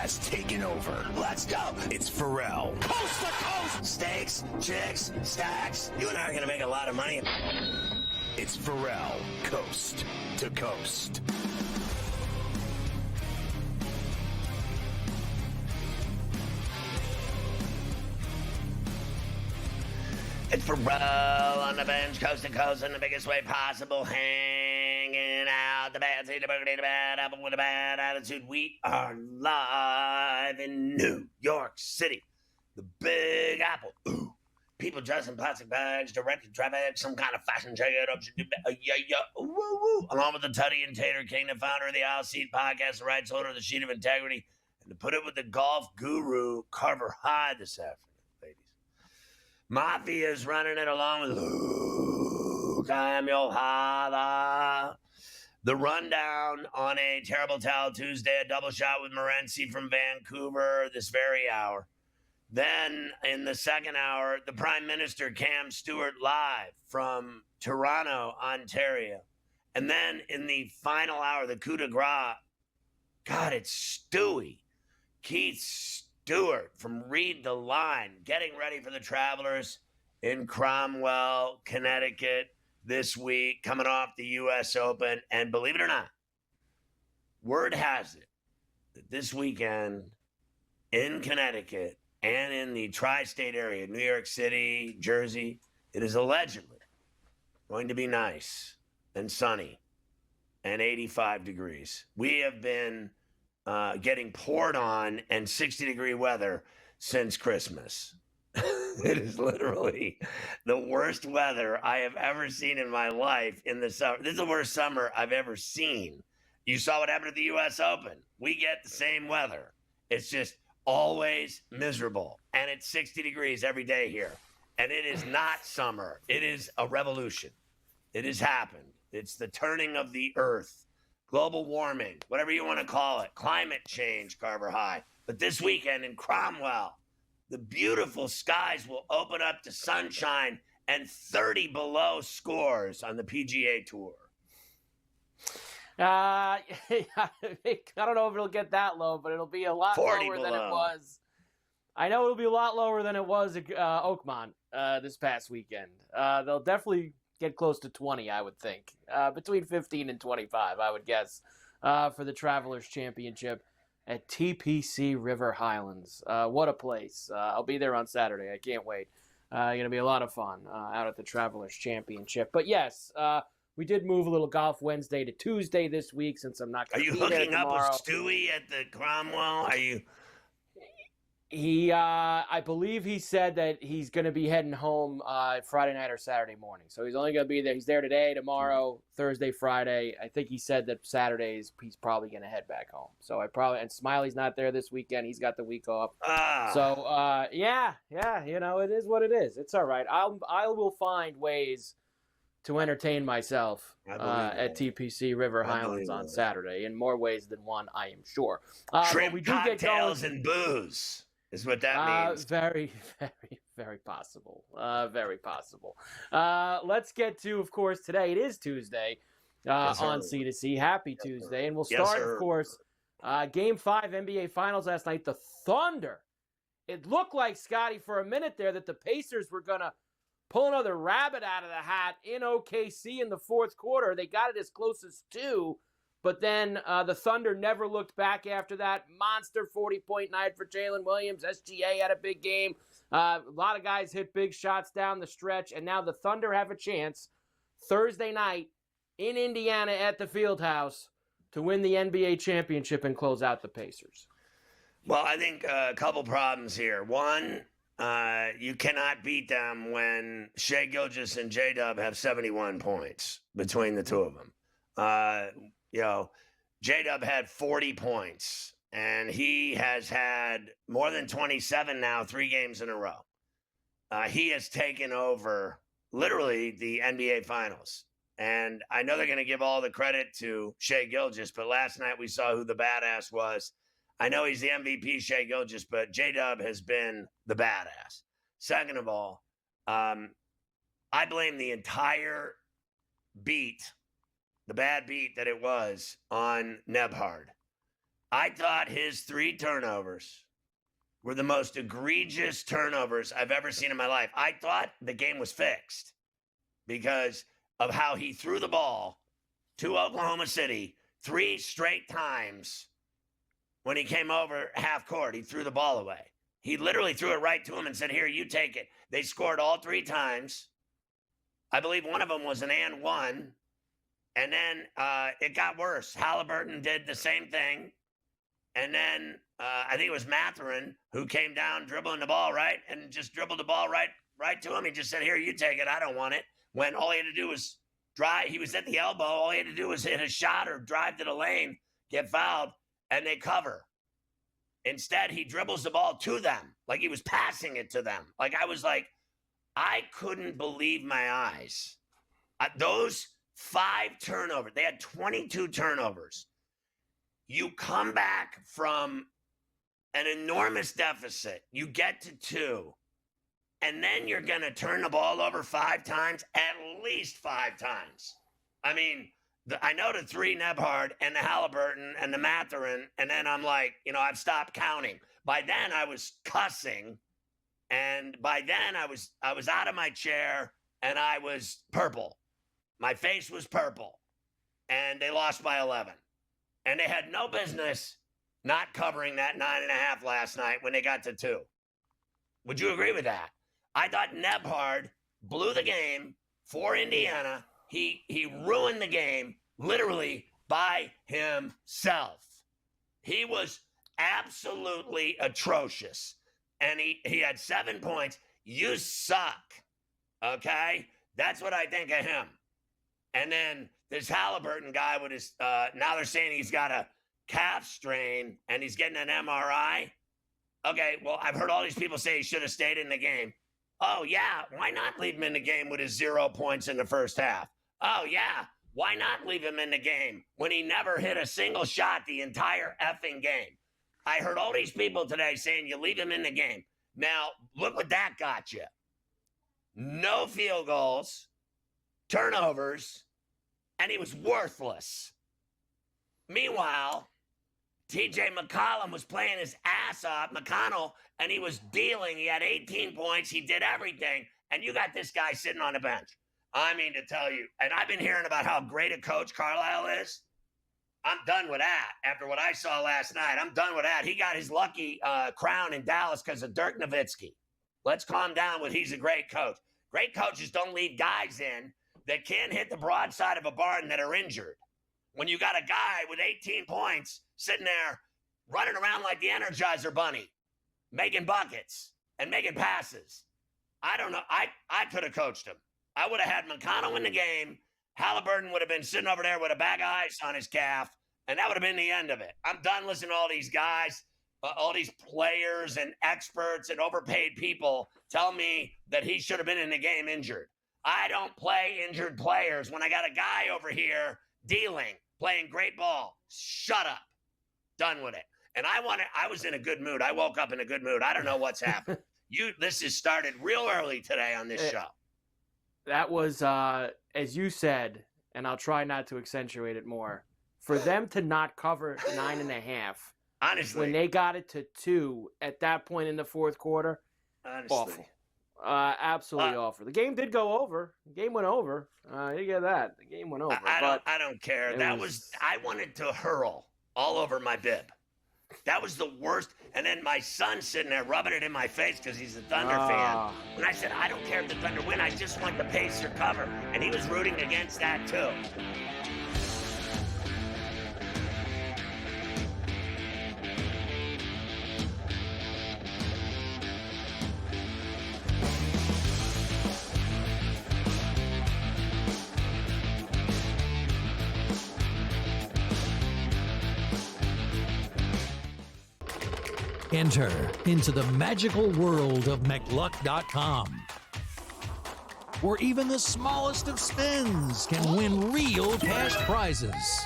has taken over. Let's go. It's Ferrall. Coast to coast. Steaks, chicks, stacks. You and I are going to make a lot of money. It's Ferrall, coast to coast. It's Ferrall on the bench, coast to coast, in the biggest way possible, hanging out. The bad seed, the boogie, the bad apple with a bad attitude. We are live in New York City, the Big Apple. Ooh, people dressed in plastic bags, directed traffic, some kind of fashion check-up. Woo, woo. Along with the Tutty and Tater King, the founder of the Aisle Seat podcast, the rights holder of the Sheet of Integrity, and to put it with the golf guru, Carver High this afternoon. Mafia's running it along with Luke. I'm your father. The rundown on a Terrible Towel Tuesday, a double shot with Morency from Vancouver this very hour. Then in the second hour, the Prime Minister Cam Stewart live from Toronto, Ontario. And then in the final hour, the coup de grace, God, it's Stewie. Keith Stewart from Read the Line, getting ready for the Travelers in Cromwell, Connecticut this week, coming off the U.S. Open. And believe it or not, word has it that this weekend in Connecticut and in the tri-state area, New York City, Jersey, it is allegedly going to be nice and sunny and 85 degrees. We have been getting poured on and 60-degree weather since Christmas. It is literally the worst weather I have ever seen in my life in the summer. This is the worst summer I've ever seen. You saw what happened at the U.S. Open. We get the same weather. It's just always miserable. And it's 60 degrees every day here. And it is not summer. It is a revolution. It has happened. It's the turning of the earth. Global warming, whatever you want to call it, climate change, Carver High. But this weekend in Cromwell, the beautiful skies will open up to sunshine and 30 below scores on the PGA Tour. I don't know if it'll get that low, but it'll be a lot lower than it was. I know it'll be a lot lower than it was at Oakmont this past weekend. They'll definitely get close to 20, I would think. Between 15 and 25, I would guess, for the Travelers Championship at TPC River Highlands. What a place. I'll be there on Saturday. I can't wait. Going to be a lot of fun out at the Travelers Championship. But yes, we did move a little golf Wednesday to Tuesday this week since I'm not going to be there tomorrow. Are you hooking up with Stewie at the Cromwell? Are you... I believe he said that he's going to be heading home Friday night or Saturday morning. So he's only going to be there. He's there today, tomorrow, Thursday, Friday. I think he said that Saturdays he's probably going to head back home. So and Smiley's not there this weekend. He's got the week off. So yeah, it is what it is. It's all right. I will find ways to entertain myself at TPC River Highlands on Saturday in more ways than one, I am sure. Shrimp, we do cocktails, and booze. Is what that means. Very, very, very possible. Very possible. Let's get to, of course, today. It is Tuesday on C2C. Happy Tuesday. And we'll start, of course, Game 5 NBA Finals last night. The Thunder. It looked like, Scotty, for a minute there that the Pacers were going to pull another rabbit out of the hat in OKC in the fourth quarter. They got it as close as 2. But then the Thunder never looked back after that. Monster 40-point night for Jalen Williams. SGA had a big game. A lot of guys hit big shots down the stretch. And now the Thunder have a chance Thursday night in Indiana at the Fieldhouse to win the NBA championship and close out the Pacers. Well, I think a couple problems here. One, you cannot beat them when Shai Gilgeous and J-Dub have 71 points between the two of them. J-Dub had 40 points, and he has had more than 27 now, 3 games in a row. He has taken over literally the NBA Finals. And I know they're going to give all the credit to Shai Gilgeous, but last night we saw who the badass was. I know he's the MVP, Shai Gilgeous, but J-Dub has been the badass. Second of all, I blame the entire beat, the bad beat that it was on Nebhard. I thought his 3 turnovers were the most egregious turnovers I've ever seen in my life. I thought the game was fixed because of how he threw the ball to Oklahoma City 3 straight times when he came over half court. He threw the ball away. He literally threw it right to him and said, here, you take it. They scored all 3 times. I believe one of them was an and one. And then it got worse. Haliburton did the same thing. And then I think it was Mathurin who came down dribbling the ball, right? And just dribbled the ball right to him. He just said, here, you take it. I don't want it. When all he had to do was drive. He was at the elbow. All he had to do was hit a shot or drive to the lane, get fouled, and they cover. Instead, he dribbles the ball to them like he was passing it to them. Like I couldn't believe my eyes. Those 5 turnovers, they had 22 turnovers. You come back from an enormous deficit. You get to 2, and then you're going to turn the ball over 5 times, at least 5 times. I mean, I know the 3 Nebhard and the Haliburton and the Mathurin, and then I'm like, I've stopped counting. By then I was cussing, and by then I was out of my chair, and I was purple. My face was purple, and they lost by 11. And they had no business not covering that 9.5 last night when they got to 2. Would you agree with that? I thought Nebhard blew the game for Indiana. He ruined the game literally by himself. He was absolutely atrocious. And he had 7 points. You suck. Okay? That's what I think of him. And then this Haliburton guy with his, now they're saying he's got a calf strain and he's getting an MRI. Okay, well, I've heard all these people say he should have stayed in the game. Oh, yeah, why not leave him in the game with his 0 points in the first half? Oh, yeah, why not leave him in the game when he never hit a single shot the entire effing game? I heard all these people today saying you leave him in the game. Now, look what that got you. No field goals, turnovers, and he was worthless. Meanwhile, TJ McConnell was playing his ass off, and he was dealing. He had 18 points. He did everything. And you got this guy sitting on the bench. I mean, to tell you, and I've been hearing about how great a coach Carlisle is. I'm done with that. After what I saw last night, I'm done with that. He got his lucky crown in Dallas because of Dirk Nowitzki. Let's calm down with he's a great coach. Great coaches don't leave guys in that can't hit the broadside of a barn that are injured. When you got a guy with 18 points sitting there running around like the Energizer Bunny, making buckets and making passes. I don't know. I could have coached him. I would have had McConnell in the game. Haliburton would have been sitting over there with a bag of ice on his calf, and that would have been the end of it. I'm done listening to all these guys, all these players and experts and overpaid people tell me that he should have been in the game injured. I don't play injured players when I got a guy over here dealing, playing great ball. Shut up. Done with it. And I was in a good mood. I woke up in a good mood. I don't know what's happened. This has started real early today on this show. That was, as you said, and I'll try not to accentuate it more, for them to not cover 9.5, honestly, when they got it to 2 at that point in the fourth quarter, honestly. Awful. Absolutely awful. The game did go over. The game went over. You get that. The game went over. I don't care. I wanted to hurl all over my bib. That was the worst. And then my son sitting there rubbing it in my face because he's a Thunder fan. And I said, I don't care if the Thunder win. I just want the Pacer cover. And he was rooting against that too. Enter into the magical world of McLuck.com, where even the smallest of spins can win real cash prizes.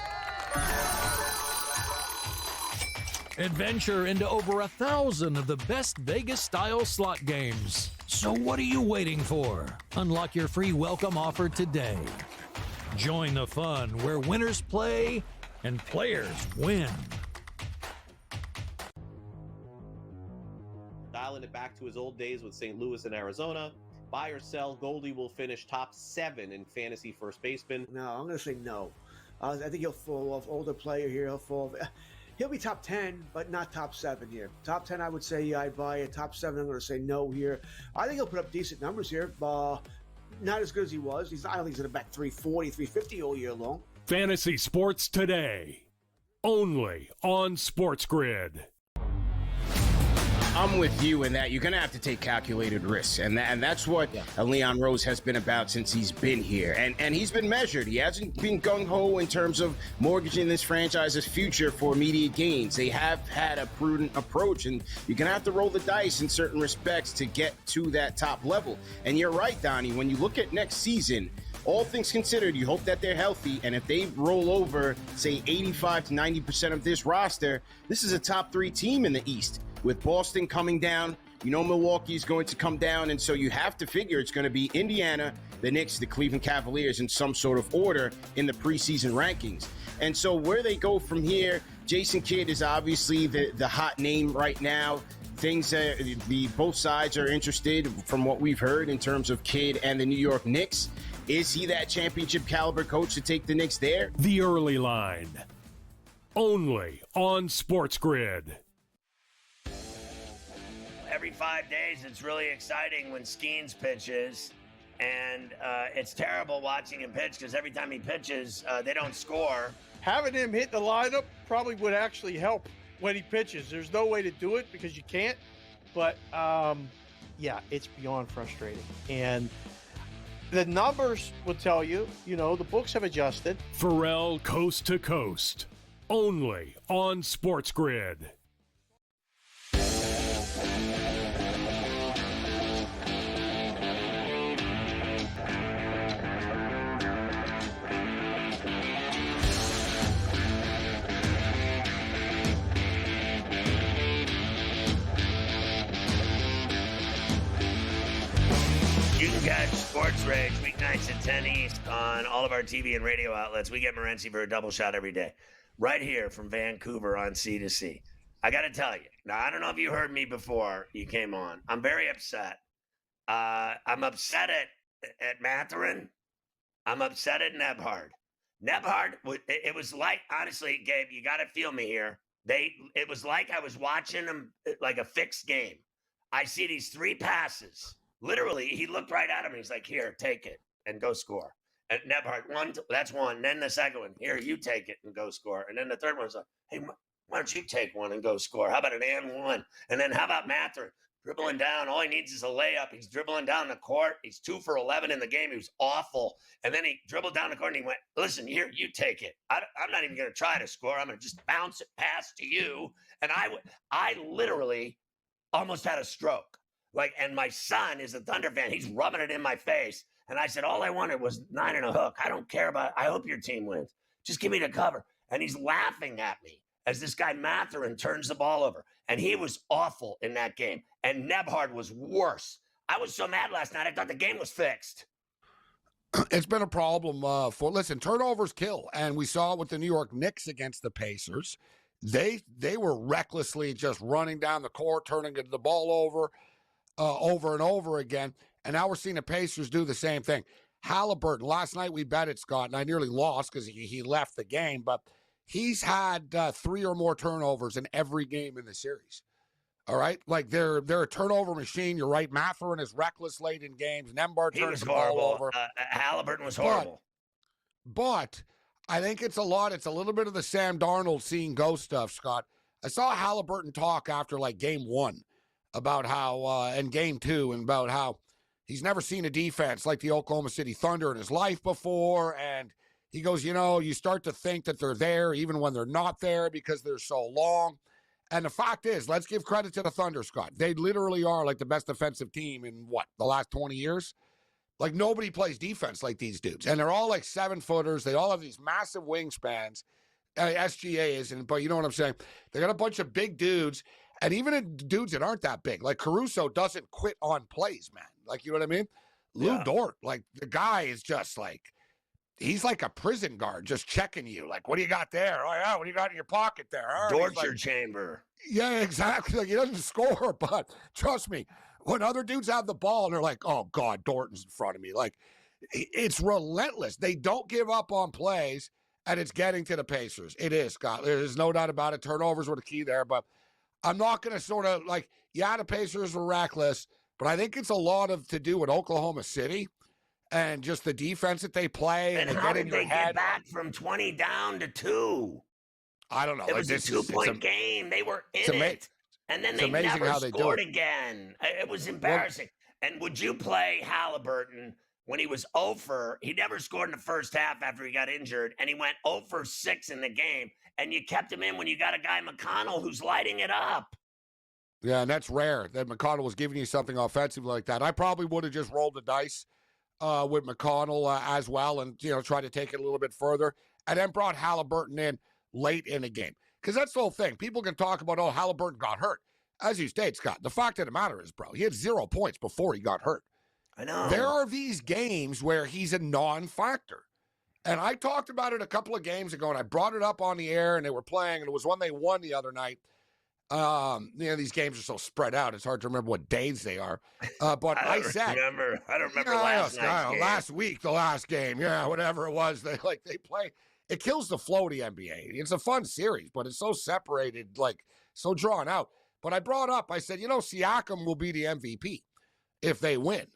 Adventure into over 1,000 of the best Vegas-style slot games. So what are you waiting for? Unlock your free welcome offer today. Join the fun where winners play and players win. dialing it back to his old days with St. Louis and Arizona. Buy or sell, Goldie will finish top 7 in fantasy first baseman. No, I'm going to say no. I think he'll fall off. Older player here, he'll be top 10, but not top 7 here. Top 10, I would say I'd buy it. Top 7, I'm going to say no here. I think he'll put up decent numbers here. Not as good as he was. I don't think he's going to bat 340, 350 all year long. Fantasy Sports Today, only on SportsGrid. I'm with you in that you're going to have to take calculated risks. And that's what Leon Rose has been about since he's been here. And he's been measured. He hasn't been gung-ho in terms of mortgaging this franchise's future for immediate gains. They have had a prudent approach, and you're going to have to roll the dice in certain respects to get to that top level. And you're right, Donnie, when you look at next season, all things considered, you hope that they're healthy, and if they roll over, say, 85 to 90% of this roster, this is a top 3 team in the East. With Boston coming down, Milwaukee is going to come down, and so you have to figure it's going to be Indiana, the Knicks, the Cleveland Cavaliers in some sort of order in the preseason rankings. And so where they go from here, Jason Kidd is obviously the hot name right now. Both sides are interested from what we've heard in terms of Kidd and the New York Knicks. Is he that championship caliber coach to take the Knicks there? The Early Line, only on SportsGrid. Every 5 days, it's really exciting when Skeens pitches, and it's terrible watching him pitch because every time he pitches, they don't score. Having him hit the lineup probably would actually help when he pitches. There's no way to do it because you can't, but it's beyond frustrating. And the numbers will tell you, the books have adjusted. Ferrall Coast to Coast, only on SportsGrid. You can catch Sports Rage weeknights at 10 East on all of our TV and radio outlets. We get Morency for a double shot every day. Right here from Vancouver on C2C. I got to tell you, now I don't know if you heard me before you came on. I'm very upset. I'm upset at Mathurin. I'm upset at Nebhard. Nebhard, it was like, honestly, Gabe, you got to feel me here. It was like I was watching them like a fixed game. I see these 3 passes. Literally, he looked right at him and he's like, here, take it and go score. And Nebhard, that's one. And then the second one, here, you take it and go score. And then the third one's like, hey, why don't you take one and go score? How about an and one? And then how about Mathurin? Dribbling down. All he needs is a layup. He's dribbling down the court. He's 2 for 11 in the game. He was awful. And then he dribbled down the court and he went, listen, here, you take it. I'm not even going to try to score. I'm going to just bounce it past to you. And I literally almost had a stroke. And my son is a Thunder fan. He's rubbing it in my face. And I said, all I wanted was 9 and a hook. I don't care about it. I hope your team wins. Just give me the cover. And he's laughing at me as this guy Mathurin turns the ball over. And he was awful in that game. And Nebhard was worse. I was so mad last night, I thought the game was fixed. It's been a problem listen, turnovers kill. And we saw it with the New York Knicks against the Pacers. They were recklessly just running down the court, turning the ball over and over again. And now we're seeing the Pacers do the same thing. Haliburton, last night we bet it, Scott, and I nearly lost because he left the game, but he's had 3 or more turnovers in every game in the series. All right? They're a turnover machine. You're right. Mathurin is reckless late in games. Nembhard turns the ball over. Haliburton was horrible. But I think it's a lot. It's a little bit of the Sam Darnold seeing ghost stuff, Scott. I saw Haliburton talk after game 1 about how, and game 2, and about how he's never seen a defense like the Oklahoma City Thunder in his life before. And he goes, you start to think that they're there even when they're not there because they're so long. And the fact is, let's give credit to the Thunder, Scott. They literally are the best defensive team in the last 20 years? Nobody plays defense like these dudes. And they're all 7-footers. They all have these massive wingspans. SGA isn't, but you know what I'm saying? They got a bunch of big dudes. And even dudes that aren't that big, Caruso doesn't quit on plays, man. You know what I mean? Yeah. Lou Dort, the guy is just he's like a prison guard just checking you. What do you got there? Oh, yeah, what do you got in your pocket there? Torture chamber. Yeah, exactly. Like, he doesn't score, but trust me, when other dudes have the ball and they're like, oh, God, Dorton's in front of me. Like, it's relentless. They don't give up on plays, and it's getting to the Pacers. It is, Scott. There's no doubt about it. Turnovers were the key there, but I'm not going to sort of like, yeah, the Pacers were reckless, but I think it's a lot of to do with Oklahoma City and just the defense that they play. And how did they get back from 20 down to 2? I don't know. It was a 2-point game. They were in it. And then they never scored again. It was embarrassing. And would you play Haliburton when he was 0 for, he never scored in the first half after he got injured, and he went 0 for 6 in the game, and you kept him in when you got a guy, McConnell, who's lighting it up? Yeah, and that's rare that McConnell was giving you something offensive like that. I probably would have just rolled the dice with McConnell as well and, try to take it a little bit further, and then brought Haliburton in late in the game. Because that's the whole thing. People can talk about, oh, Haliburton got hurt. As you state, Scott, the fact of the matter is, bro, he had 0 points before he got hurt. I know. There are these games where he's a non-factor. And I talked about it a couple of games ago, and I brought it up on the air, and they were playing, and it was one they won the other night. These games are so spread out, it's hard to remember what days they are. But I don't remember last night's game. Last week, the last game, whatever it was, they play. It kills the flow of the NBA. It's a fun series, but it's so separated, so drawn out. But I brought up, I said, Siakam will be the MVP if they win.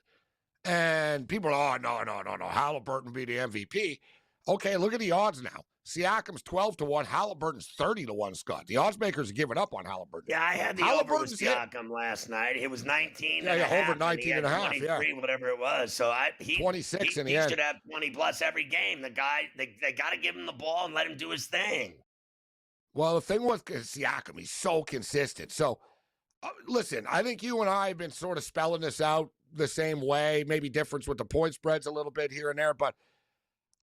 And people are, no. Haliburton will be the MVP. Okay, look at the odds now. Siakam's 12-1. Haliburton's 30-1, Scott. The odds makers are giving up on Haliburton. Yeah, I had the over with Siakam last night. It was 19 and a half. Over 19 and a half, 23, whatever it was. So 26 in the end. He should have 20-plus every game. The guy, they got to give him the ball and let him do his thing. Well, the thing with Siakam, he's so consistent. So, listen, I think you and I have been sort of spelling this out the same way, maybe difference with the point spreads a little bit here and there, but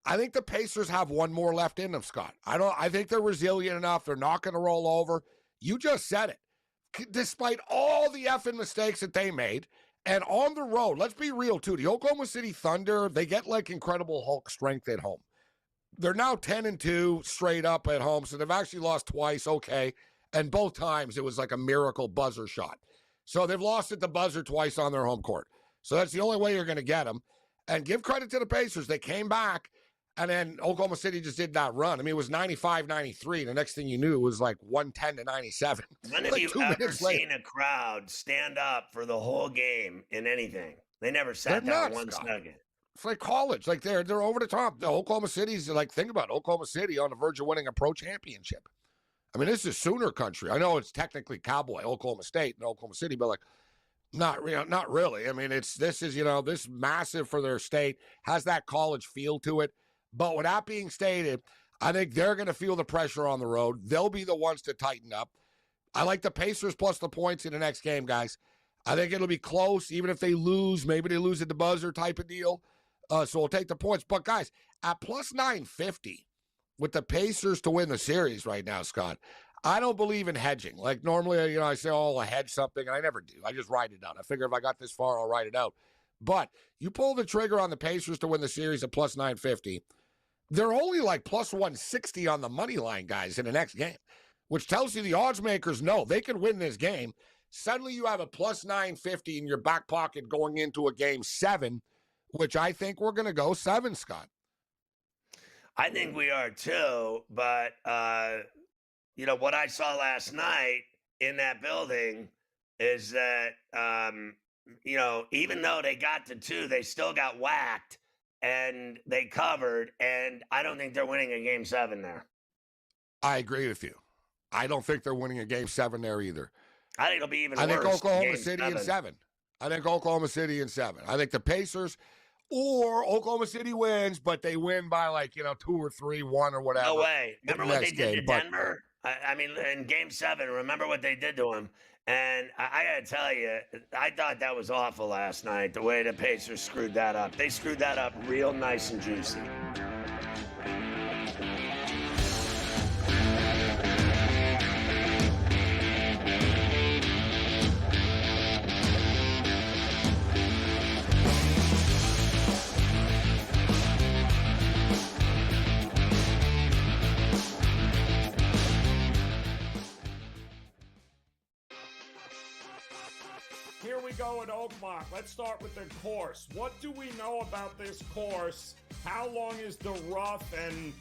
I think the Pacers have one more left in them, Scott. I think they're resilient enough. They're not going to roll over. You just said it. Despite all the effing mistakes that they made, and on the road, let's be real too, the Oklahoma City Thunder, they get incredible Hulk strength at home. They're now 10-2 straight up at home, so they've actually lost twice, okay, and both times it was like a miracle buzzer shot. So they've lost at the buzzer twice on their home court. So that's the only way you're going to get them. And give credit to the Pacers. They came back, and then Oklahoma City just did not run. I mean, it was 95-93. The next thing you knew, it was 110-97. When have you ever seen a crowd stand up for the whole game in anything? They never sat down one second. It's like college. They're over the top. The Oklahoma City's think about it. Oklahoma City on the verge of winning a pro championship. I mean, this is Sooner country. I know it's technically Cowboy, Oklahoma State and Oklahoma City, but not really. I mean, this is massive for their state, has that college feel to it. But with that being stated, I think they're going to feel the pressure on the road. They'll be the ones to tighten up. I like the Pacers plus the points in the next game, guys. I think it'll be close, even if they lose. Maybe they lose at the buzzer type of deal. So we'll take the points. But, guys, at plus 950 with the Pacers to win the series right now, Scott, I don't believe in hedging. Normally, I say, I'll hedge something, and I never do. I just write it out. I figure if I got this far, I'll write it out. But you pull the trigger on the Pacers to win the series at plus 950. They're only plus 160 on the money line, guys, in the next game, which tells you the odds makers know they can win this game. Suddenly you have a plus 950 in your back pocket going into a game 7, which I think we're going to go 7, Scott. I think we are too, but what I saw last night in that building is that even though they got to 2, they still got whacked and they covered, and I don't think they're winning a game 7 there. I agree with you. I don't think they're winning a game 7 there either. I think it'll be even worse. I think Oklahoma City in 7. I think Oklahoma City in 7. I think the Pacers or Oklahoma City wins, but they win by 2 or 3, 1 or whatever. No way. Remember what they did to Denver? I mean, in game 7, remember what they did to him? And I got to tell you, I thought that was awful last night, the way the Pacers screwed that up. They screwed that up real nice and juicy. Here we go at Oakmont. Let's start with the course. What do we know about this course? How long is the rough, and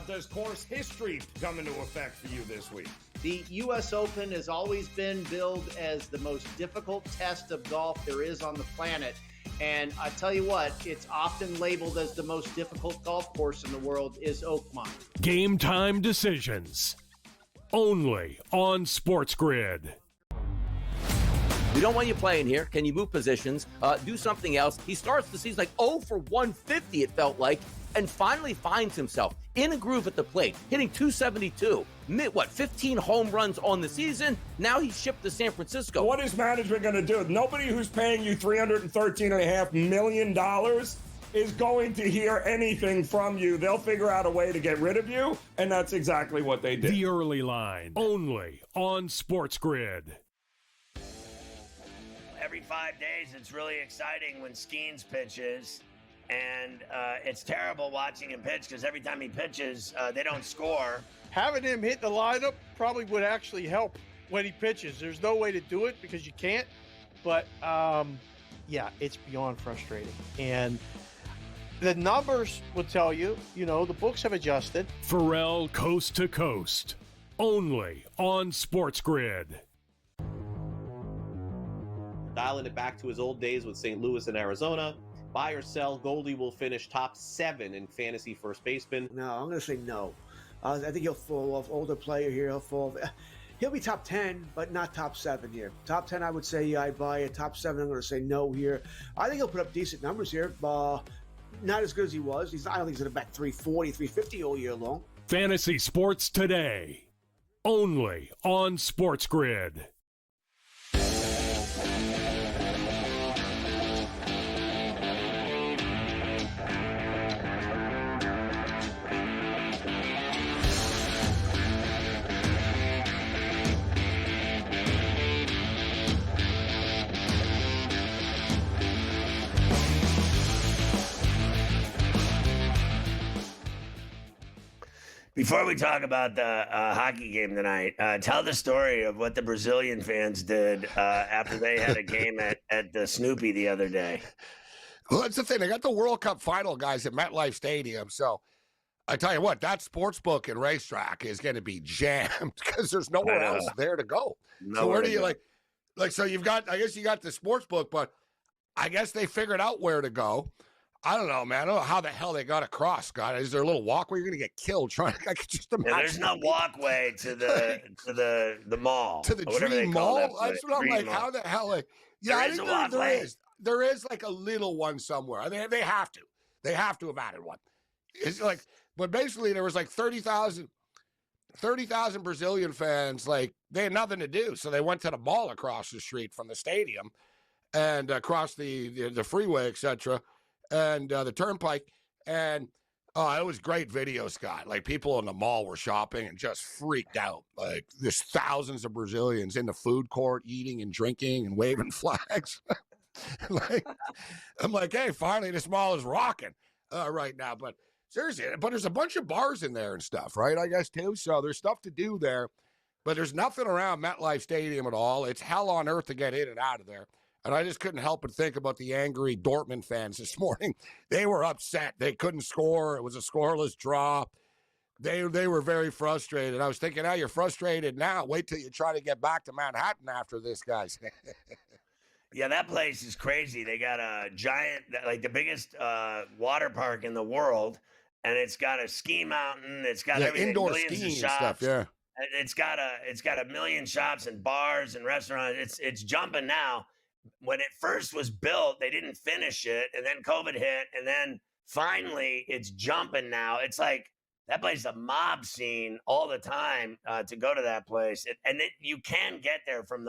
does course history come into effect for you this week? The U.S. Open has always been billed as the most difficult test of golf there is on the planet. And I tell you what, it's often labeled as the most difficult golf course in the world is Oakmont. Game time decisions. Only on SportsGrid. We don't want you playing here. Can you move positions? Do something else. He starts the season like 0 for 150, it felt like, and finally finds himself in a groove at the plate, hitting 272. 15 home runs on the season? Now he's shipped to San Francisco. What is management going to do? Nobody who's paying you $313.5 million is going to hear anything from you. They'll figure out a way to get rid of you, and that's exactly what they did. The early line, only on SportsGrid. Every 5 days, it's really exciting when Skeens pitches. And it's terrible watching him pitch because every time he pitches, they don't score. Having him hit the lineup probably would actually help when he pitches. There's no way to do it because you can't. But, yeah, it's beyond frustrating. And the numbers will tell you, the books have adjusted. Ferrall coast to coast, only on SportsGrid. Dialing it back to his old days with St. Louis and Arizona. Buy or sell, Goldie will finish top 7 in fantasy first baseman. No, I'm going to say no. I think he'll fall off. Older player here. He'll be top 10, but not top 7 here. Top 10, I would say I'd buy it. Top 7, I'm going to say no here. I think he'll put up decent numbers here. Not as good as he was. I don't think he's going to bat 340, 350 all year long. Fantasy Sports Today, only on SportsGrid. Before we talk about the hockey game tonight, tell the story of what the Brazilian fans did after they had a game at the Snoopy the other day. Well, that's the thing. They got the World Cup final guys at MetLife Stadium. So I tell you what, that sportsbook and racetrack is going to be jammed because there's nowhere else there to go. So where do you so you've got, I guess you got the sportsbook, but I guess they figured out where to go. I don't know, man. I don't know how the hell they got across, Scott. Is there a little walkway? You're going to get killed trying. I could just imagine. Yeah, there's no walkway to the mall. To the Dream Mall? That's what I'm like. How the hell? Yeah, I think there is like a little one somewhere. I mean, they have to. They have to have added one. It's like, but basically there was like 30,000 Brazilian fans. Like they had nothing to do, so they went to the mall across the street from the stadium and across the freeway, etc. And the turnpike, and it was great video, Scott. Like people in the mall were shopping and just freaked out. Like there's thousands of Brazilians in the food court eating and drinking and waving flags. I'm like, hey, finally this mall is rocking right now. But seriously, but there's a bunch of bars in there and stuff, right? I guess too. So there's stuff to do there, but there's nothing around MetLife Stadium at all. It's hell on earth to get in and out of there. And I just couldn't help but think about the angry Dortmund fans this morning. They were upset. They couldn't score. It was a scoreless draw. They were very frustrated. I was thinking, you're frustrated now. Wait till you try to get back to Manhattan after this, guys. Yeah, that place is crazy. They got a giant, like the biggest water park in the world, and it's got a ski mountain. It's got everything, indoor millions skiing of shops. Stuff. Yeah, it's got a million shops and bars and restaurants. It's jumping now. When it first was built, they didn't finish it, and then COVID hit, and then finally it's jumping now. It's like that place is a mob scene all the time to go to that place. You can get there from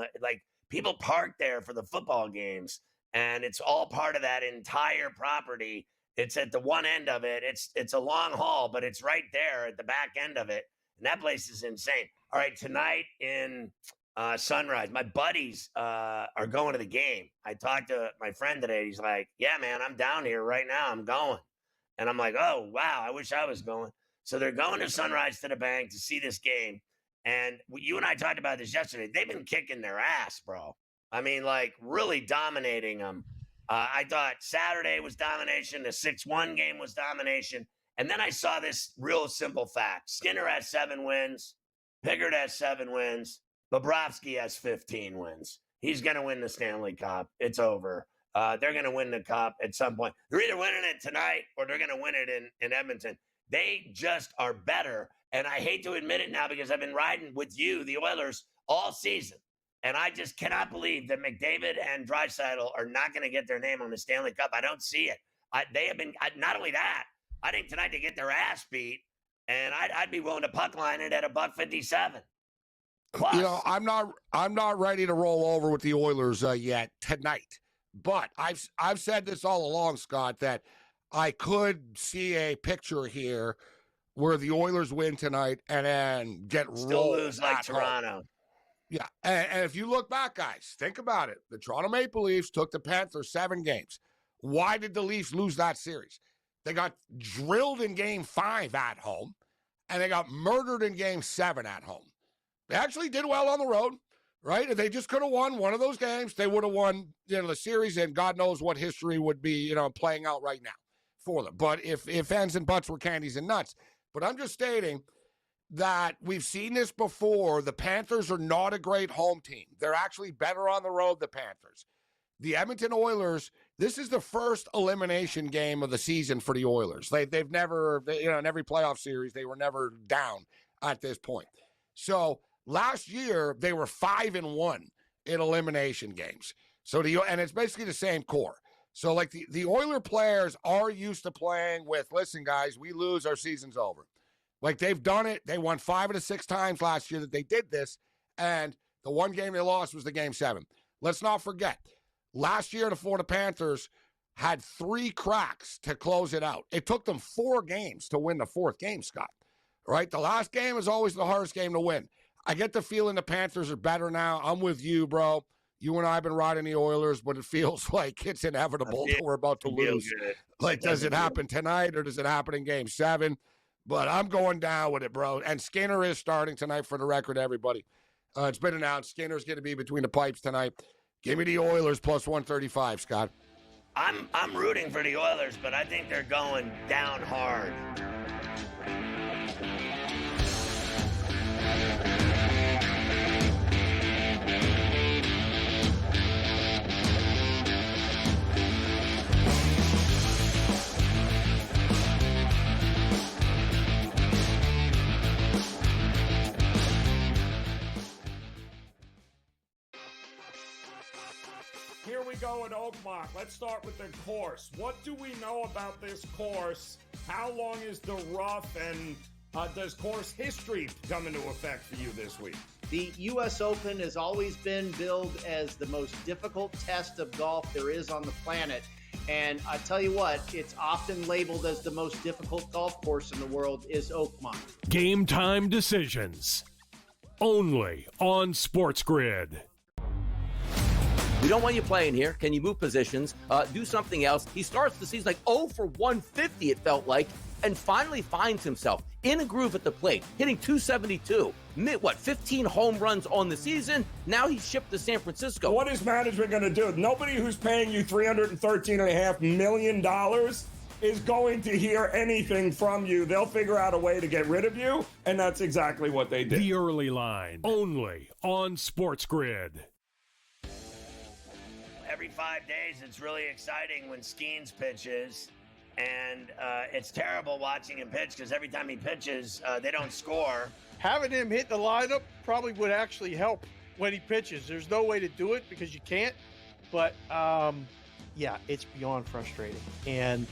people park there for the football games, and it's all part of that entire property. It's at the one end of it. It's a long haul, but it's right there at the back end of it, and that place is insane. All right, tonight in Sunrise, my buddies are going to the game. I talked to my friend today. He's like, yeah, man, I'm down here right now. I'm going. And I'm like, oh, wow, I wish I was going. So they're going to Sunrise to the Bank to see this game. And you and I talked about this yesterday. They've been kicking their ass, bro. I mean, like really dominating them. I thought Saturday was domination. The 6-1 game was domination. And then I saw this real simple fact. Skinner has 7 wins. Pickard has 7 wins. Bobrovsky has 15 wins. He's going to win the Stanley Cup. It's over. They're going to win the Cup at some point. They're either winning it tonight or they're going to win it in Edmonton. They just are better. And I hate to admit it now because I've been riding with you, the Oilers, all season. And I just cannot believe that McDavid and Draisaitl are not going to get their name on the Stanley Cup. I don't see it. They have been, not only that, I think tonight they get their ass beat, and I'd be willing to puck line it at $1.57. Plus. You know, I'm not ready to roll over with the Oilers yet tonight. But I've said this all along, Scott, that I could see a picture here where the Oilers win tonight and then get still rolled lose like Toronto. Home. Yeah, and if you look back, guys, think about it. The Toronto Maple Leafs took the Panthers 7 games. Why did the Leafs lose that series? They got drilled in Game 5 at home, and they got murdered in Game 7 at home. They actually did well on the road, right? If they just could have won one of those games, they would have won, the series, and God knows what history would be, playing out right now for them. But if ends and buts were candies and nuts. But I'm just stating that we've seen this before. The Panthers are not a great home team. They're actually better on the road, the Panthers. The Edmonton Oilers, this is the first elimination game of the season for the Oilers. They've never, in every playoff series, they were never down at this point. So last year, they were 5-1 in elimination games. And it's basically the same core. So, like, the Oiler players are used to playing with, listen, guys, we lose, our season's over. Like, they've done it. They won 5 of the 6 times last year that they did this, and the one game they lost was the Game 7. Let's not forget, last year the Florida Panthers had 3 cracks to close it out. It took them 4 games to win the 4th game, Scott. Right? The last game is always the hardest game to win. I get the feeling the Panthers are better now. I'm with you, bro. You and I have been riding the Oilers, but it feels like it's inevitable that we're about to lose. Like, does it happen tonight or does it happen in Game 7? But I'm going down with it, bro. And Skinner is starting tonight, for the record, everybody. It's been announced. Skinner's going to be between the pipes tonight. Give me the Oilers plus 135, Scott. I'm rooting for the Oilers, but I think they're going down hard. Here we go at Oakmont. Let's start with the course. What do we know about this course? How long is the rough, and does course history come into effect for you this week? The U.S. Open has always been billed as the most difficult test of golf there is on the planet. And I tell you what, it's often labeled as the most difficult golf course in the world is Oakmont. Game time decisions. Only on SportsGrid. We don't want you playing here. Can you move positions? Do something else. He starts the season like 0 for 150, it felt like, and finally finds himself in a groove at the plate, hitting .272. 15 home runs on the season? Now he's shipped to San Francisco. What is management going to do? Nobody who's paying you $313.5 million is going to hear anything from you. They'll figure out a way to get rid of you, and that's exactly what they did. The early line, only on SportsGrid. Every 5 days, it's really exciting when Skeens pitches, and it's terrible watching him pitch because every time he pitches, they don't score. Having him hit the lineup probably would actually help when he pitches. There's no way to do it because you can't, but yeah, it's beyond frustrating. And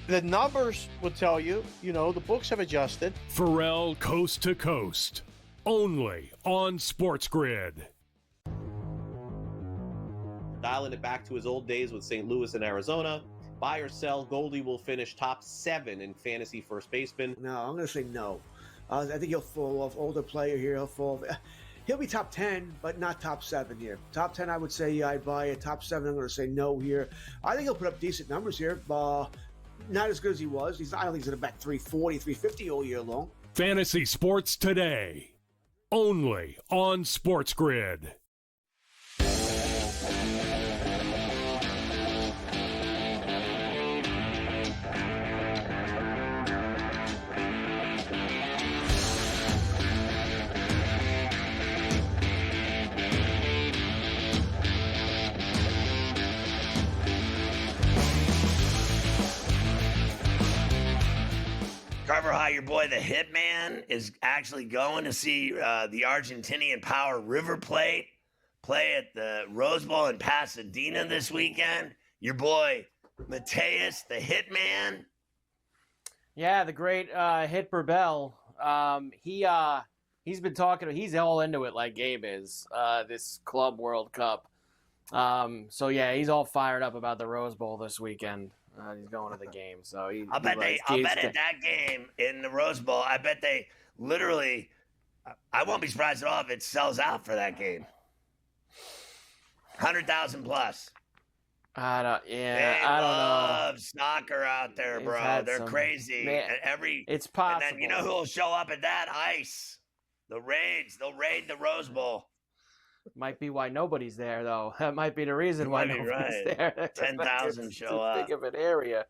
the numbers will tell you, the books have adjusted. Ferrall coast to coast, only on SportsGrid. Dialing it back to his old days with St. Louis and Arizona. Buy or sell, Goldie will finish top 7 in fantasy first baseman. No, I'm going to say no. I think he'll fall off. Older player here. He'll be top 10, but not top 7 here. Top 10, I would say I'd buy it. Top 7, I'm going to say no here. I think he'll put up decent numbers here. Not as good as he was. I don't think he's going to bat 340, 350 all year long. Fantasy sports today, only on SportsGrid. why your boy the Hitman is actually going to see the Argentinian Power River Plate play at the Rose Bowl in Pasadena this weekend. Your boy Mateus the Hitman. Yeah, the great Hit Burbell. He's been talking. He's all into it like Gabe is. This Club World Cup. So yeah, he's all fired up about the Rose Bowl this weekend. He's going to the game. So I'll bet at that game in the Rose Bowl. I bet they literally. I won't be surprised at all if it sells out for that game. 100,000 plus. I don't know. Soccer out there, bro. They're crazy. Man, it's possible. And then you know who will show up at that? Ice. The Raids. They'll raid the Rose Bowl. Might be why nobody's there, though. That might be the reason why nobody's there. 10,000 show up. It's too big of an area.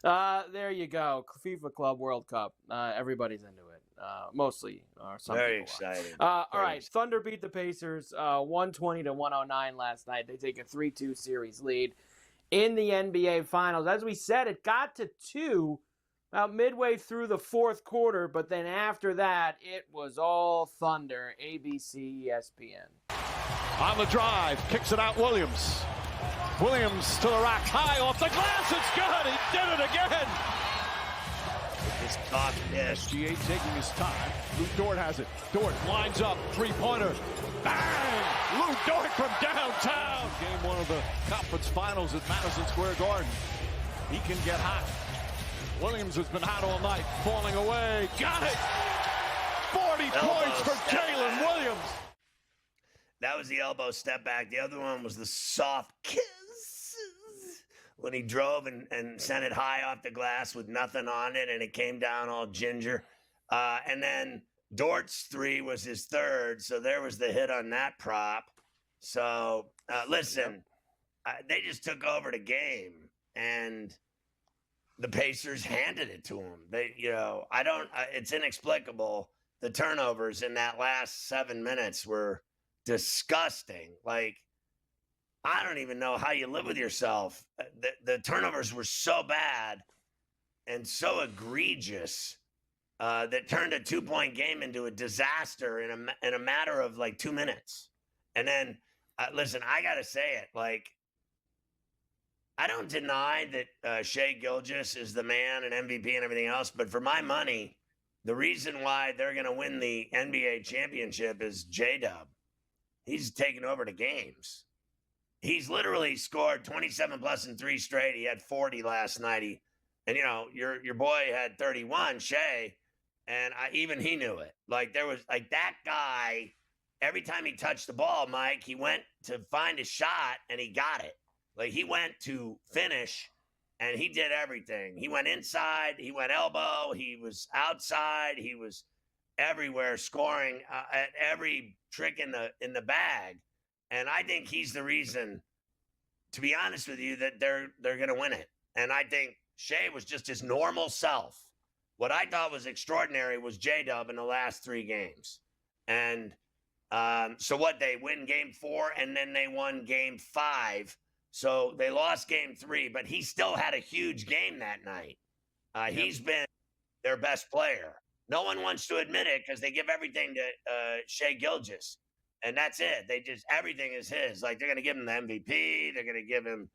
There you go. FIFA Club World Cup. Everybody's into it. Mostly. Very exciting. All right. Thunder beat the Pacers 120-109 last night. They take a 3-2 series lead in the NBA Finals. As we said, it got to 2 about midway through the fourth quarter, but then after that, it was all Thunder. ABC, ESPN. On the drive, kicks it out Williams. Williams to the rack, high off the glass, it's good, he did it again! It's tough, SGA taking his time, Lou Dort has it, Dort lines up, three-pointer, bang! Lou Dort from downtown! Game 1 of the conference finals at Madison Square Garden. He can get hot. Williams has been hot all night, falling away, got it! 40 points for Jalen Williams! That was the elbow step back. The other one was the soft kisses when he drove and sent it high off the glass with nothing on it, and it came down all ginger. And then Dort's 3 was his 3rd, so there was the hit on that prop. So, listen, they just took over the game, and the Pacers handed it to them. It's inexplicable. The turnovers in that last 7 minutes were disgusting. Like, I don't even know how you live with yourself. The turnovers were so bad and so egregious that turned a 2-point game into a disaster in a matter of like 2 minutes. And then, listen, I got to say it. Like, I don't deny that Shai Gilgeous is the man and MVP and everything else, but for my money, the reason why they're going to win the NBA championship is J-Dub. He's taken over the games. He's literally scored 27 plus in 3 straight. He had 40 last night. Your boy had 31, Shai, and even he knew it. Like, there was like that guy. Every time he touched the ball, Mike, he went to find a shot and he got it. Like, he went to finish and he did everything. He went inside, he went elbow, he was outside, he was everywhere scoring at every trick in the bag. And I think he's the reason, to be honest with you, that they're going to win it. And I think Shai was just his normal self. What I thought was extraordinary was J-Dub in the last 3 games. And so what, they win game 4 and then they won game 5. So they lost game 3, but he still had a huge game that night. He's been their best player. No one wants to admit it because they give everything to Shai Gilgeous. And that's it. Everything is his. Like, they're going to give him the MVP. They're going to give him,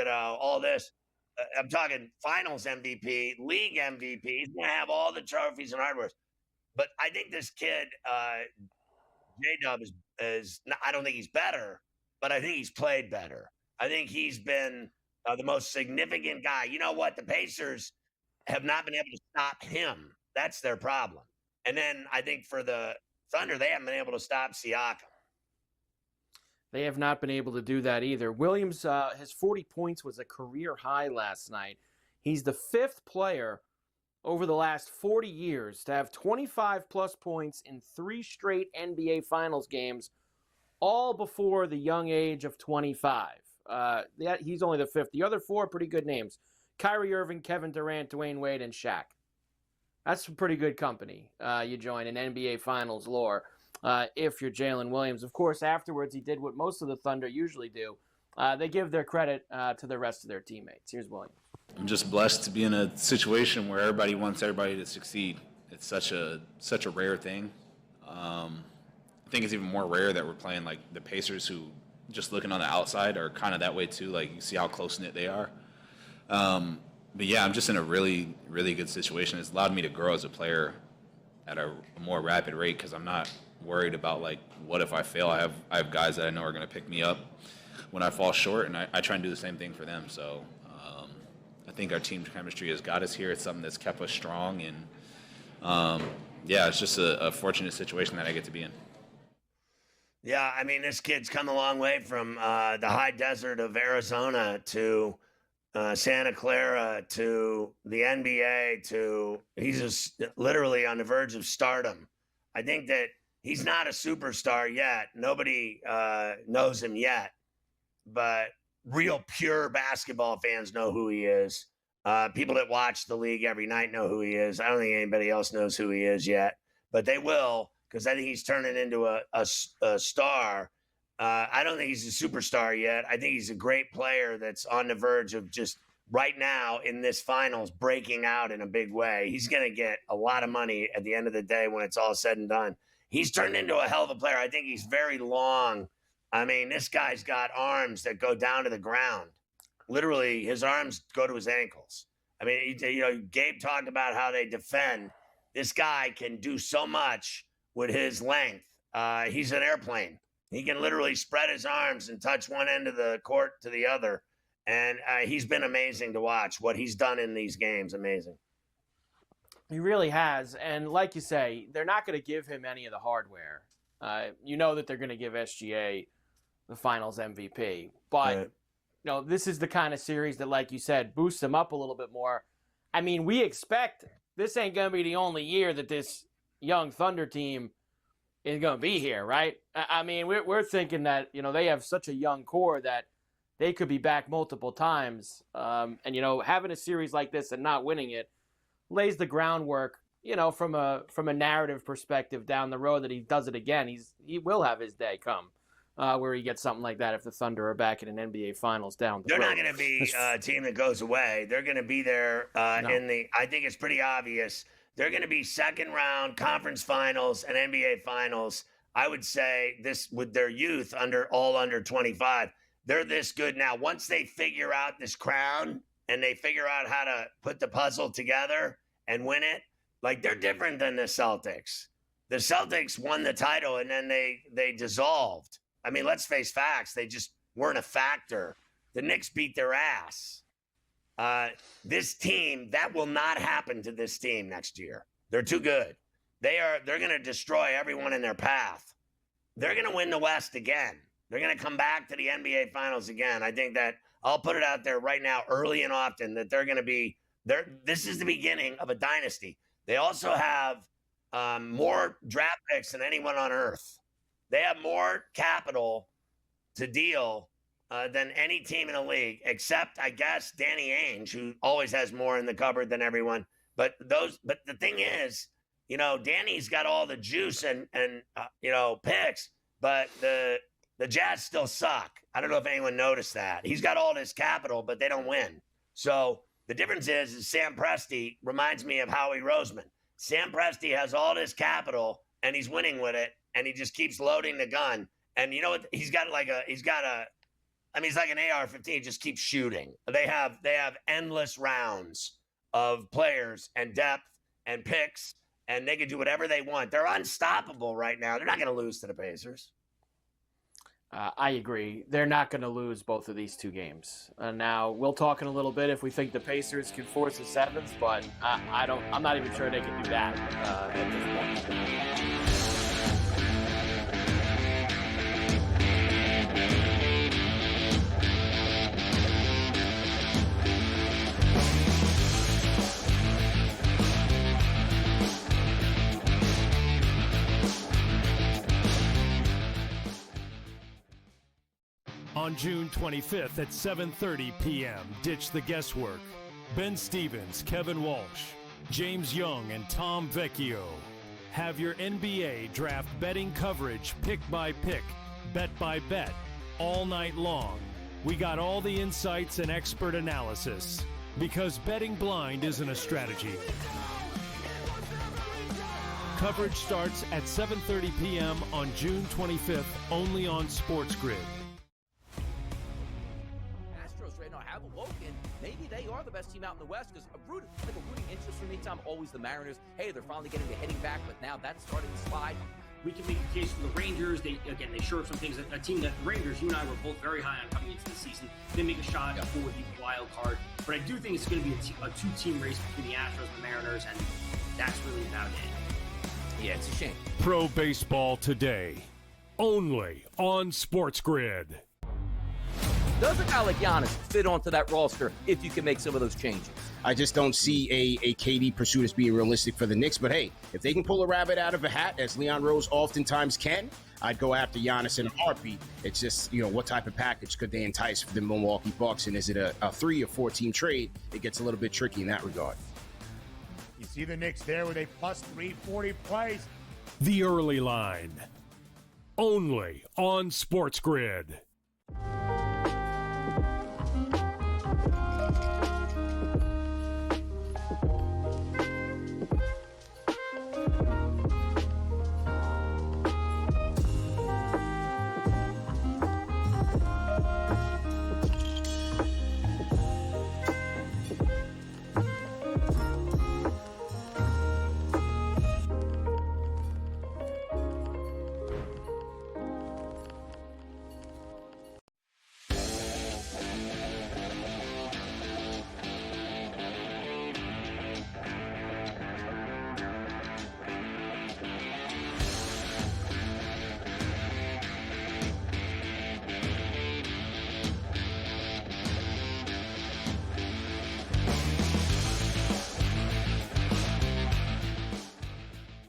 all this. I'm talking finals MVP, league MVP. He's going to have all the trophies and hardware. But I think this kid, J-Dub, is I don't think he's better, but I think he's played better. I think he's been the most significant guy. You know what? The Pacers have not been able to stop him. That's their problem. And then I think for the Thunder, they haven't been able to stop Siakam. They have not been able to do that either. Williams, his 40 points was a career high last night. He's the 5th player over the last 40 years to have 25-plus points in 3 straight NBA Finals games, all before the young age of 25. He's only the 5th. The other 4 pretty good names: Kyrie Irving, Kevin Durant, Dwayne Wade, and Shaq. That's some pretty good company. You join in NBA Finals lore if you're Jalen Williams. Of course, afterwards, he did what most of the Thunder usually do. They give their credit to the rest of their teammates. Here's Williams. I'm just blessed to be in a situation where everybody wants everybody to succeed. it's such a rare thing. I think it's even more rare that we're playing like the Pacers, who just looking on the outside are kind of that way too. Like, you see how close knit they are. But yeah, I'm just in a really, really good situation. It's allowed me to grow as a player at a more rapid rate, because I'm not worried about like, what if I fail? I have guys that I know are going to pick me up when I fall short, and I try and do the same thing for them. So I think our team chemistry has got us here. It's something that's kept us strong, and yeah, it's just a fortunate situation that I get to be in. Yeah, I mean, this kid's come a long way from the high desert of Arizona to Santa Clara to the NBA to he's just literally on the verge of stardom. I think that he's not a superstar yet. Nobody knows him yet, but real pure basketball fans know who he is. People that watch the league every night know who he is. I don't think anybody else knows who he is yet, but they will, because I think he's turning into a star. I don't think he's a superstar yet. I think he's a great player that's on the verge of just right now in this finals breaking out in a big way. He's going to get a lot of money at the end of the day when it's all said and done. He's turned into a hell of a player. I think he's very long. I mean, this guy's got arms that go down to the ground. Literally, his arms go to his ankles. I mean, Gabe talked about how they defend. This guy can do so much with his length. He's an airplane. He can literally spread his arms and touch one end of the court to the other. And he's been amazing to watch. What he's done in these games, amazing. He really has. And like you say, they're not going to give him any of the hardware. You know that they're going to give SGA the finals MVP. But, this is the kind of series that, like you said, boosts him up a little bit more. I mean, we expect this ain't going to be the only year that this young Thunder team is going to be here, right? I mean, we're thinking that, they have such a young core that they could be back multiple times. And, having a series like this and not winning it lays the groundwork, from a narrative perspective down the road that he does it again. He will have his day come where he gets something like that if the Thunder are back in an NBA Finals down the road. They're not going to be a team that goes away. They're going to be there I think it's pretty obvious. They're going to be second round conference finals and NBA finals. I would say this with their youth under 25. They're this good now. Once they figure out this crown and they figure out how to put the puzzle together and win it, like they're different than the Celtics. The Celtics won the title and then they dissolved. I mean, let's face facts. They just weren't a factor. The Knicks beat their ass. This team, that will not happen to this team next year. They're too good. They're going to destroy everyone in their path. They're going to win the West again. They're going to come back to the NBA Finals again. I think that I'll put it out there right now, early and often, that they're going to be there. This is the beginning of a dynasty. They also have more draft picks than anyone on earth. They have more capital to deal than any team in the league, except, I guess, Danny Ainge, who always has more in the cupboard than everyone. But the thing is, Danny's got all the juice and picks, but the Jazz still suck. I don't know if anyone noticed that. He's got all this capital, but they don't win. So the difference is Sam Presti reminds me of Howie Roseman. Sam Presti has all this capital and he's winning with it, and he just keeps loading the gun. And you know what? He's like an AR-15. He just keeps shooting. They have endless rounds of players and depth and picks, and they can do whatever they want. They're unstoppable right now. They're not going to lose to the Pacers. I agree. They're not going to lose both of these two games. Now, we'll talk in a little bit if we think the Pacers can force a seventh, but I'm not even sure they can do that at this point. On June 25th at 7:30 p.m., ditch the guesswork. Ben Stevens, Kevin Walsh, James Young, and Tom Vecchio have your NBA draft betting coverage pick by pick, bet by bet, all night long. We got all the insights and expert analysis, because betting blind isn't a strategy. Coverage starts at 7:30 p.m. on June 25th, only on SportsGrid. Astros right now have awoken. Maybe they are the best team out in the West because a rooting interest for me, Tom, always the Mariners. Hey, they're finally getting the hitting back, but now that's starting to slide. We can make a case for the Rangers. They showed some things. A team that the Rangers, you and I were both very high on coming into the season. They make a shot for the wild card. But I do think it's going to be a two-team race between the Astros and the Mariners, and that's really about it. Yeah, it's a shame. Pro Baseball Today, only on SportsGrid. Does a guy like Giannis fit onto that roster if you can make some of those changes? I just don't see a KD pursuit as being realistic for the Knicks. But hey, if they can pull a rabbit out of a hat, as Leon Rose oftentimes can, I'd go after Giannis in a heartbeat. It's just, what type of package could they entice for the Milwaukee Bucks? And is it a 3 or 4 team trade? It gets a little bit tricky in that regard. You see the Knicks there with a plus 340 price. The Early Line, only on SportsGrid.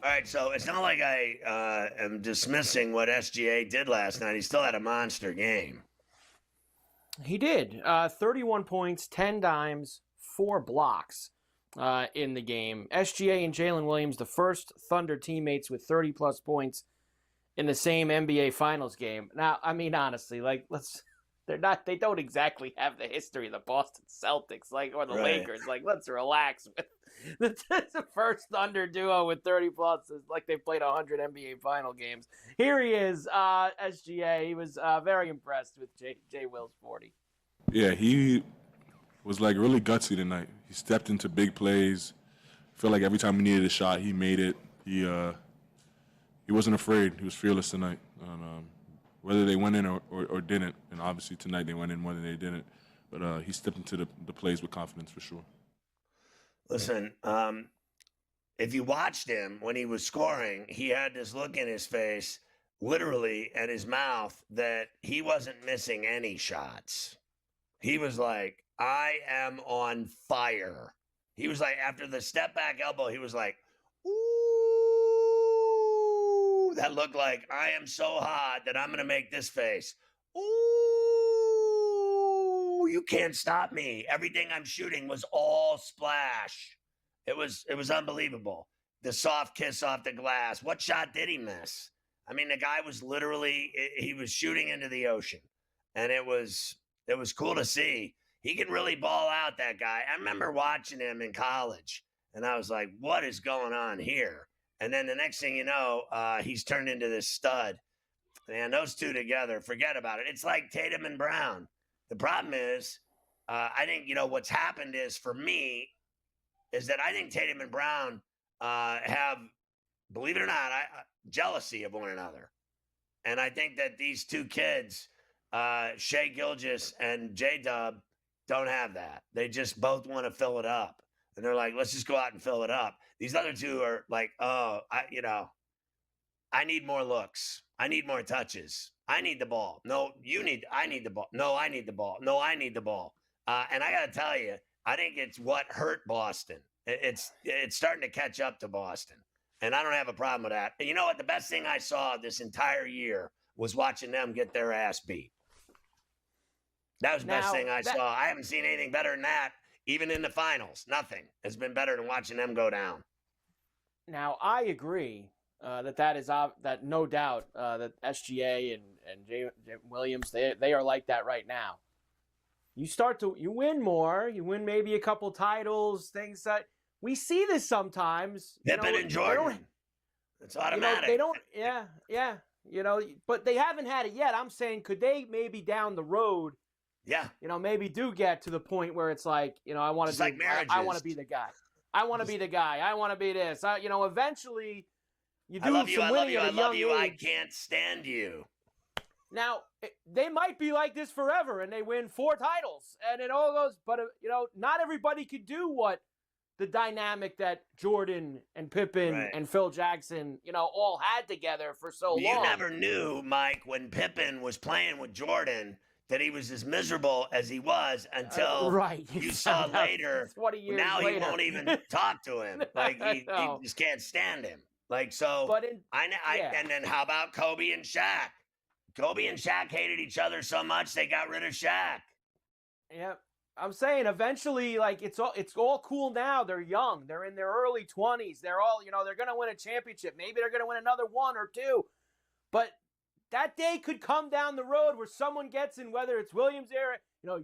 All right, so it's not like I am dismissing what SGA did last night. He still had a monster game. He did. 31 points, 10 dimes, 4 blocks in the game. SGA and Jalen Williams, the first Thunder teammates with 30-plus points in the same NBA Finals game. Now, I mean, honestly, they don't exactly have the history of the Boston Celtics, or the Lakers. Let's relax. The first Thunder duo with 30-plus is like they played 100 NBA Final games. Here he is, SGA. He was very impressed with J. Will's 40. Yeah, he was really gutsy tonight. He stepped into big plays. I feel like every time he needed a shot, he made it. He wasn't afraid. He was fearless tonight. And, whether they went in or didn't, and obviously tonight they went in more than they didn't, but he stepped into the plays with confidence for sure. Listen, if you watched him when he was scoring, he had this look in his face, literally, and his mouth, that he wasn't missing any shots. He was like, I am on fire. He was like, after the step back elbow, he was like, ooh, that looked like, I am so hot that I'm going to make this face. Ooh, you can't stop me. Everything I'm shooting was all splash. It was unbelievable. The soft kiss off the glass. What shot did he miss? I mean, the guy was literally, he was shooting into the ocean. And it was cool to see. He can really ball out, that guy. I remember watching him in college, and I was like, what is going on here? And then the next thing you know, he's turned into this stud. Man, those two together, forget about it. It's like Tatum and Brown. The problem is, I think, what's happened is, for me, is that I think Tatum and Brown have, believe it or not, jealousy of one another. And I think that these two kids, Shai Gilgeous and J-Dub, don't have that. They just both want to fill it up. And they're like, let's just go out and fill it up. These other two are like, I need more looks. I need more touches. I need the ball. No, I need the ball. No, I need the ball. No, I need the ball. And I got to tell you, I think it's what hurt Boston. It's starting to catch up to Boston. And I don't have a problem with that. And you know what? The best thing I saw this entire year was watching them get their ass beat. That was the best thing I saw. I haven't seen anything better than that, even in the finals. Nothing has been better than watching them go down. Now, I agree that no doubt that SGA and J. Williams, they are like that right now. You win more, you win maybe a couple titles, things that we see this sometimes. Pippen and Jordan. It's automatic. They don't. Yeah. But they haven't had it yet. I'm saying, could they maybe down the road? Yeah. Maybe do get to the point where it's like, I want to like I want to be the guy. I want to be the guy. I want to be this. Eventually, you do some winning at a young age. I can't stand you. Now, they might be like this forever, and they win 4 titles, and it all goes. But not everybody could do what the dynamic that Jordan and Pippen and Phil Jackson, all had together for so long. You never knew, Mike, when Pippen was playing with Jordan, that he was as miserable as he was until you saw later. 20 years now later. He won't even talk to him. Like he just can't stand him. Like so. But and then how about Kobe and Shaq? Kobe and Shaq hated each other so much they got rid of Shaq. Yeah, I'm saying eventually, like it's all cool now. They're young. They're in their early 20s. They're all they're going to win a championship. Maybe they're going to win another 1 or 2. But that day could come down the road where someone gets in, whether it's Williams era.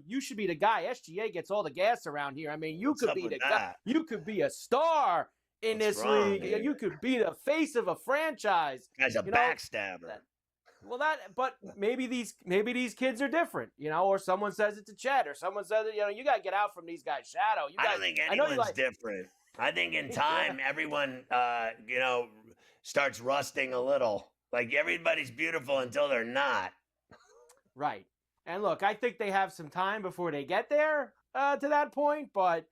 You should be the guy. SGA gets all the gas around here. I mean, you could be the guy. You could be a star in this league. Here? You could be the face of a franchise. Guy's a backstabber. Well, but maybe these kids are different, or someone says it to Chet, or someone says it, you got to get out from these guys' shadow. I don't think anyone's different. I think in time, everyone, starts rusting a little. Like everybody's beautiful until they're not. Right. And look, I think they have some time before they get there to that point, but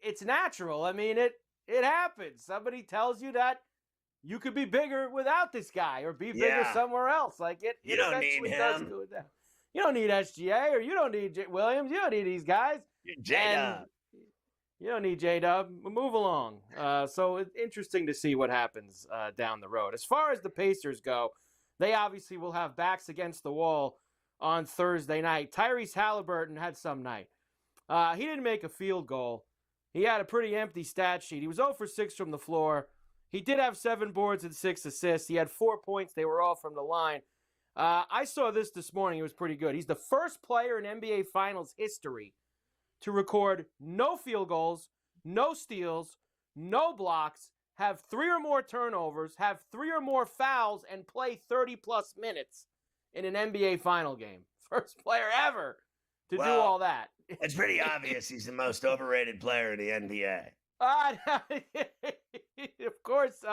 it's natural. I mean, it happens. Somebody tells you that you could be bigger without this guy or be bigger somewhere else. Like you don't need him. You don't need SGA or you don't need Williams. You don't need these guys. J-Dub. You don't need J-Dub. Move along. So it's interesting to see what happens down the road. As far as the Pacers go, they obviously will have backs against the wall on Thursday night. Tyrese Haliburton had some night. He didn't make a field goal. He had a pretty empty stat sheet. He was 0 for 6 from the floor. He did have 7 boards and 6 assists. He had 4 points. They were all from the line. I saw this morning. It was pretty good. He's the first player in NBA Finals history to record no field goals, no steals, no blocks, have 3 or more turnovers, have 3 or more fouls, and play 30-plus minutes in an NBA Final game. First player ever to do all that. It's pretty obvious he's the most overrated player in the NBA. Of course,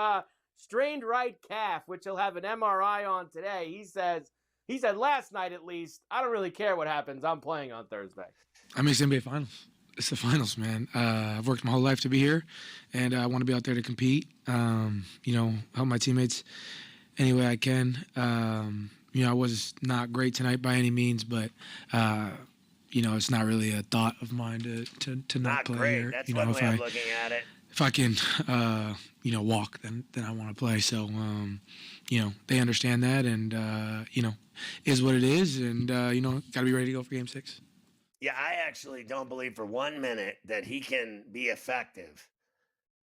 strained right calf, which he'll have an MRI on today. He said last night at least, I don't really care what happens. I'm playing on Thursday. I mean, it's NBA Finals. It's the finals, man. I've worked my whole life to be here, and I want to be out there to compete, help my teammates any way I can. I was not great tonight by any means, but it's not really a thought of mine to not play great. here. That's one way I'm looking at it. If I can, walk, then I want to play. So, they understand that, and is what it is, and got to be ready to go for Game 6. Yeah, I actually don't believe for 1 minute that he can be effective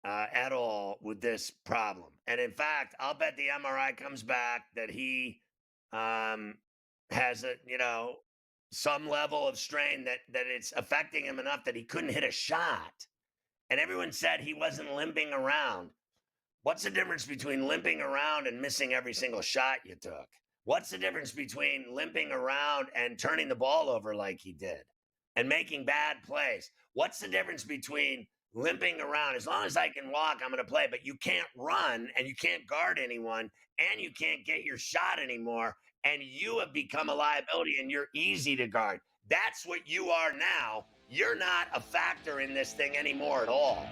at all with this problem. And in fact, I'll bet the MRI comes back that he has some level of strain that it's affecting him enough that he couldn't hit a shot. And everyone said he wasn't limping around. What's the difference between limping around and missing every single shot you took? What's the difference between limping around and turning the ball over like he did and making bad plays? What's the difference between limping around? As long as I can walk, I'm going to play, but you can't run and you can't guard anyone and you can't get your shot anymore. And you have become a liability and you're easy to guard. That's what you are now. You're not a factor in this thing anymore at all.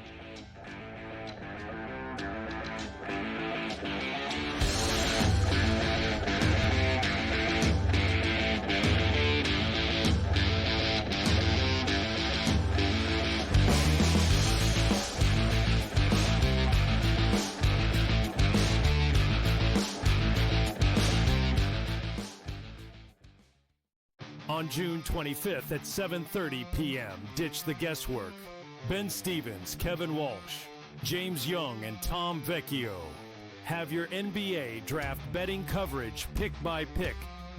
On June 25th at 7:30 p.m., ditch the guesswork. Ben Stevens, Kevin Walsh, James Young, and Tom Vecchio have your NBA draft betting coverage pick by pick,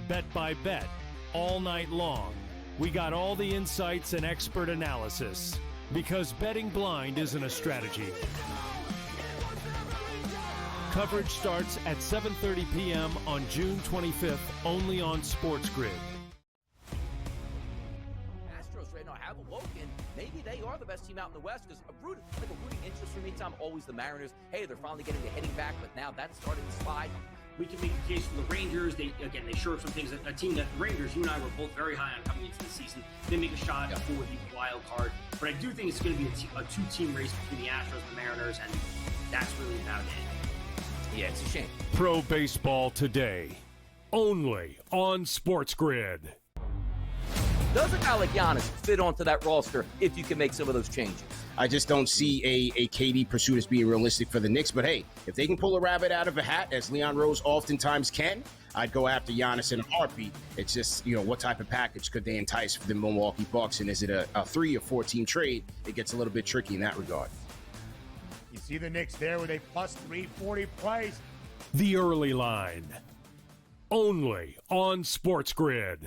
bet by bet, all night long. We got all the insights and expert analysis because betting blind isn't a strategy. Coverage starts at 7:30 p.m. on June 25th, only on SportsGrid. Astros right now have awoken. Maybe they are the best team out in the West because a rooting interest for me, Tom, always the Mariners. Hey, they're finally getting the hitting back, but now that's starting to slide. We can make a case for the Rangers. They shore up some things. A team that the Rangers, you and I were both very high on coming into the season. They make a shot for the wild card. But I do think it's going to be a two-team race between the Astros and the Mariners, and that's really about it. Yeah, it's a shame. Pro Baseball Today, only on SportsGrid. Does a guy like Giannis fit onto that roster if you can make some of those changes? I just don't see a KD pursuit as being realistic for the Knicks. But hey, if they can pull a rabbit out of a hat, as Leon Rose oftentimes can, I'd go after Giannis in a heartbeat. It's just, what type of package could they entice for the Milwaukee Bucks? And is it a 3 or 4 team trade? It gets a little bit tricky in that regard. You see the Knicks there with a plus 340 price. The Early Line, only on SportsGrid.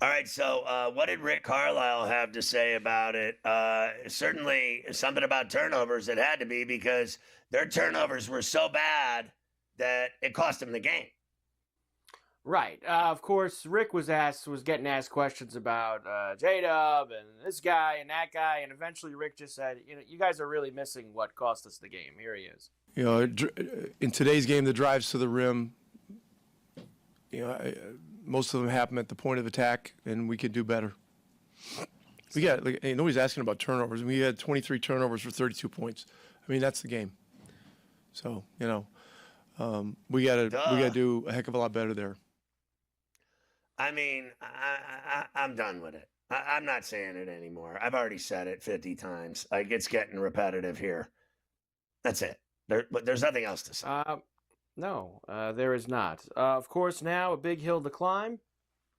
All right, so what did Rick Carlisle have to say about it? Certainly something about turnovers. It had to be because their turnovers were so bad that it cost them the game. Right. Of course, Rick was getting asked questions about J-Dub and this guy and that guy, and eventually Rick just said, you guys are really missing what cost us the game. Here he is. In today's game, the drives to the rim, most of them happen at the point of attack, and we could do better. Nobody's asking about turnovers. We had 23 turnovers for 32 points. I mean, that's the game. So, we got to do a heck of a lot better there. I mean, I'm done with it. I'm not saying it anymore. I've already said it 50 times. Like, it's getting repetitive here. That's it. There's nothing else to say. No, there is not. Of course, now a big hill to climb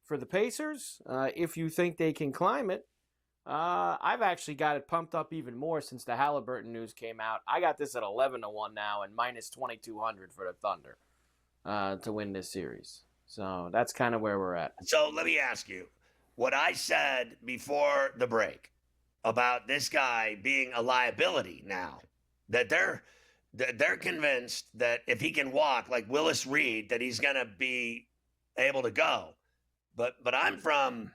for the Pacers. If you think they can climb it, I've actually got it pumped up even more since the Haliburton news came out. I got this at 11-1 now and minus 2,200 for the Thunder to win this series. So that's kind of where we're at. So let me ask you, what I said before the break about this guy being a liability now, that they're convinced that if he can walk like Willis Reed, that he's going to be able to go. But I'm from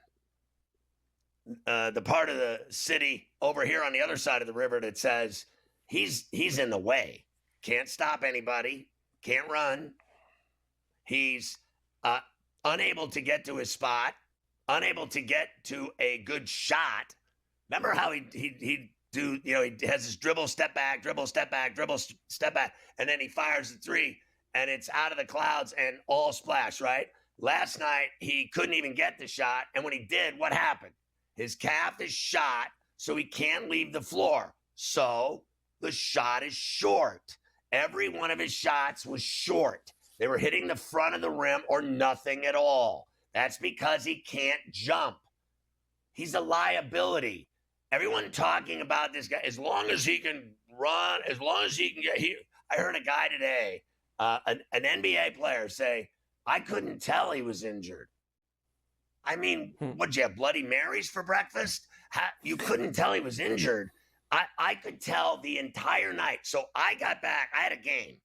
the part of the city over here on the other side of the river that says he's in the way. Can't stop anybody. Can't run. He's unable to get to his spot. Unable to get to a good shot. Remember how he do, he has his dribble, step back, dribble, step back, dribble, step back, and then he fires the three, and it's out of the clouds and all splash, right? Last night, he couldn't even get the shot, and when he did, what happened? His calf is shot, so he can't leave the floor. So the shot is short. Every one of his shots was short. They were hitting the front of the rim or nothing at all. That's because he can't jump. He's a liability. Everyone talking about this guy, as long as he can run, as long as he can get here. I heard a guy today, an NBA player say, I couldn't tell he was injured. I mean, what'd you have, Bloody Marys for breakfast? You couldn't tell he was injured. I could tell the entire night. So I got back. I had a game.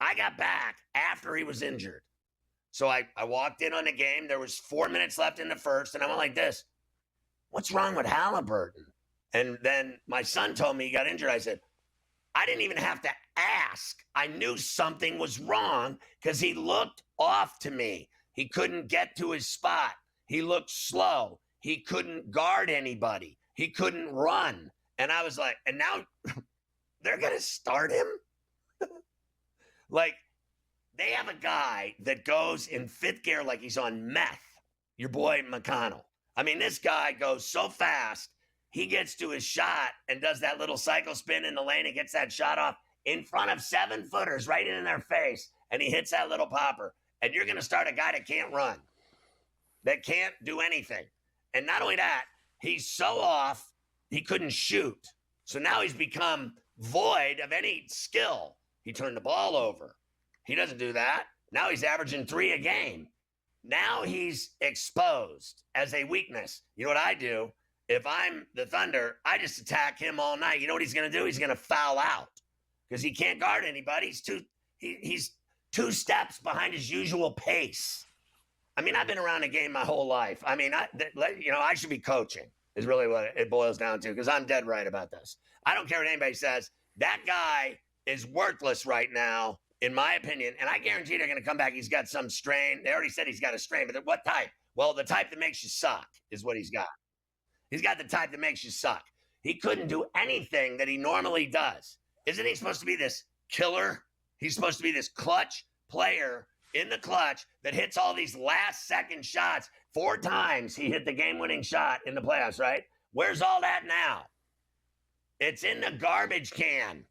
I got back after he was injured. So I walked in on the game. There was 4 minutes left in the first, and I went like this. What's wrong with Haliburton? And then my son told me he got injured. I said, I didn't even have to ask. I knew something was wrong because he looked off to me. He couldn't get to his spot. He looked slow. He couldn't guard anybody. He couldn't run. And I was like, and now they're going to start him? Like, they have a guy that goes in fifth gear like he's on meth. Your boy McConnell. I mean, this guy goes so fast. He gets to his shot and does that little cycle spin in the lane and gets that shot off in front of 7-footers right in their face. And he hits that little popper. And you're going to start a guy that can't run, that can't do anything. And not only that, he's so off, he couldn't shoot. So now he's become void of any skill. He turned the ball over. He doesn't do that. Now he's averaging 3 a game. Now he's exposed as a weakness. You know what I do? If I'm the Thunder, I just attack him all night. You know what he's going to do? He's going to foul out because he can't guard anybody. He's 2 steps behind his usual pace. I mean, I've been around the game my whole life. I mean, I should be coaching is really what it boils down to because I'm dead right about this. I don't care what anybody says. That guy is worthless right now, in my opinion, and I guarantee they're going to come back. He's got some strain. They already said he's got a strain, but what type? Well, the type that makes you suck is what he's got. He's got the type that makes you suck. He couldn't do anything that he normally does. Isn't he supposed to be this killer? He's supposed to be this clutch player in the clutch that hits all these last-second shots. 4 times he hit the game-winning shot in the playoffs, right? Where's all that now? It's in the garbage can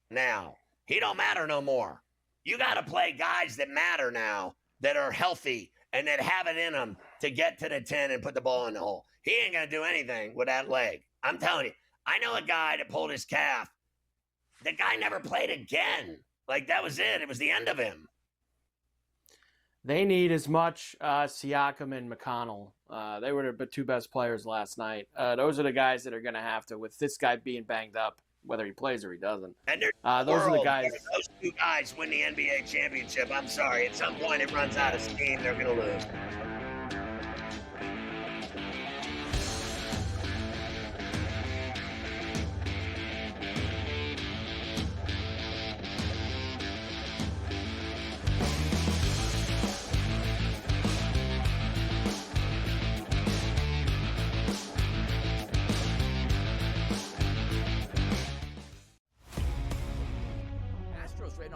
now. He don't matter no more. You got to play guys that matter now, that are healthy and that have it in them to get to the 10 and put the ball in the hole. He ain't going to do anything with that leg. I'm telling you. I know a guy that pulled his calf. The guy never played again. Like, that was it. It was the end of him. They need as much Siakam and McConnell. They were the 2 best players last night. Those are the guys that are going to have to, with this guy being banged up, whether he plays or he doesn't. And those are the guys. Those 2 guys win the NBA championship. I'm sorry. At some point, it runs out of steam. They're going to lose.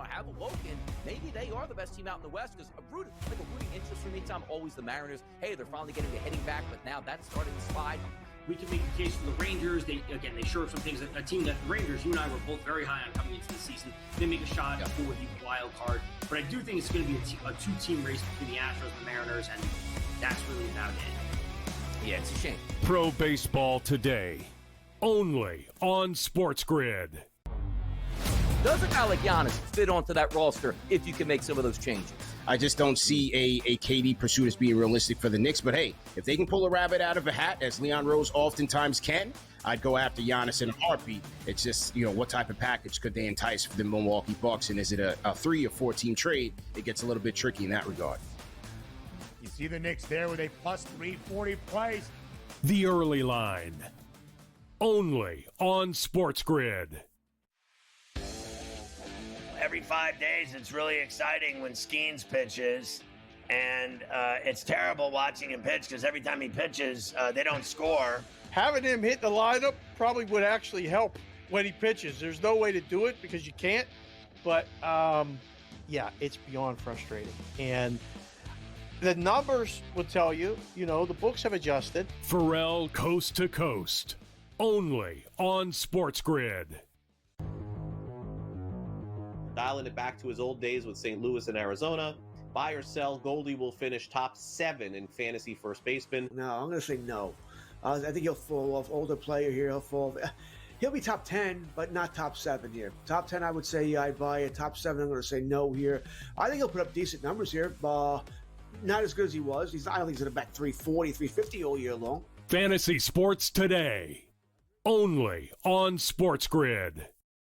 Have awoken. Maybe they are the best team out in the West because a rooting interest for me, Tom, always the Mariners. Hey, they're finally getting the hitting back, but now that's starting to slide. We can make a case for the Rangers. They showed some things. A team that the Rangers, you and I were both very high on coming into the season. They make a shot for the wild card. But I do think it's going to be a 2-team race between the Astros and the Mariners, and that's really about it. Yeah, it's a shame. Pro Baseball Today, only on SportsGrid. Does a guy like Giannis fit onto that roster if you can make some of those changes? I just don't see a KD pursuit as being realistic for the Knicks. But hey, if they can pull a rabbit out of a hat, as Leon Rose oftentimes can, I'd go after Giannis in a heartbeat. It's just, what type of package could they entice for the Milwaukee Bucks? And is it a 3 or 4-team trade? It gets a little bit tricky in that regard. You see the Knicks there with a plus 340 price. The Early Line, only on SportsGrid. Every 5 days, it's really exciting when Skeens pitches, and it's terrible watching him pitch because every time he pitches, they don't score. Having him hit the lineup probably would actually help when he pitches. There's no way to do it because you can't, but yeah, it's beyond frustrating. And the numbers will tell you, the books have adjusted. Ferrall coast to coast, only on SportsGrid. Dialing it back to his old days with St. Louis and Arizona. Buy or sell, Goldie will finish top 7 in fantasy first baseman. No, I'm going to say no. I think he'll fall off. Older player here, he'll be top 10, but not top 7 here. Top 10, I would say I'd buy it. Top 7, I'm going to say no here. I think he'll put up decent numbers here. Not as good as he was. I don't think he's going to bat 340, 350 all year long. Fantasy Sports Today, only on SportsGrid.